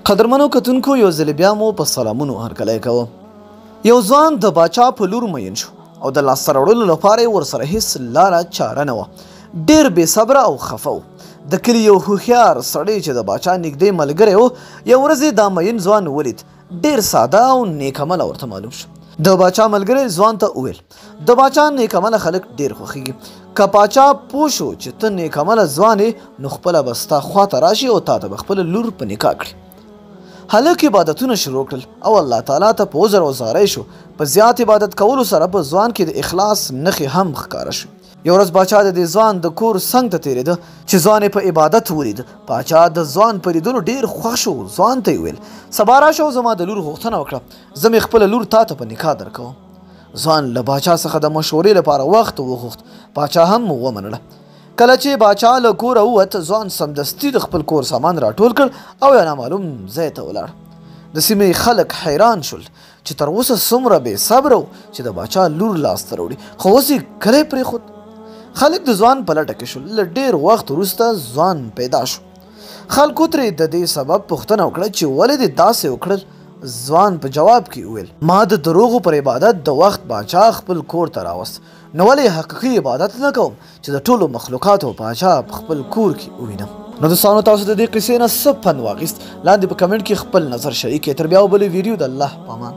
قدرمنو کتونکو یو ځل بیا مو په سلامونو هرکلی کوم. یو ځوان د باچا په لور مین شو او د لاسته راوړلو لپاره یې ورسره هیڅ لاره چاره نه وه. ډېر بې صبره او خفه و. د کلي یو هوښیار سړی چې د باچا نږدې ملګری و یو ورځ یې دا مین ځوان ولید. ډېر ساده او نیک عمله ورته معلوم شو. د باچا ملګری ځوان ته وویل د باچا نیک عمله خلک ډېر خوښیږي. که باچا پوه شو چې ته نیک عمله ځوان یې نو خپله به ستا خواته راشي او تا ته به خپله لور په نکاح کړي. هلک عبادتونه شروع کړل او الله تعالی ته په عذر او زاری شو. په زیات عبادت کولو سره په ځوان کې د اخلاص نښې هم ښکاره شوې. یو ورځ باچا د دې ځوان د کور څنګ ته تېرېده چې ځوان یې په عبادت ولید. باچا د ځوان په لیدلو ډېر خوښ شو. ځوان ته یې ویل سبا راشه او زما د لور غوښتنه وکړه، زه مې خپله لور تا ته په نکاح درکوم. ځوان له باچا څخه د مشورې لپاره وخت وغوښت. باچا هم ومنله. کله چې باچا له کوره ووت ځوان سمدستي د خپل کور سامان راټول کړ او یو نامعلوم ځای ته ولاړ. د سیمې خلک حیران شول چې تر اوسه څومره بې صبره و چې د باچا لور لاسته راوړي، خو اوس یې کلی پرېښود. خلک د ځوان په لټه کې شول. له ډېر وخت وروسته ځوان پیدا شو. خلکو ترې د دې سبب پوښتنه وکړه چې ولې دې داسې وکړل. ځوان په جواب کې وویل ما د دروغو پر عبادت د وخت باچا خپل کور ته راوست، نو ولې حقیقي عبادت نه کوم چې د ټولو مخلوقاتو باچا په خپل کور کې ووینم. نو دوستانو تاسو د دې قصې نه څه پند واخیست؟ لاندې په کمنټ کې خپل نظر شریک کړئ. تر بیا بلې ویډیو د الله په امان.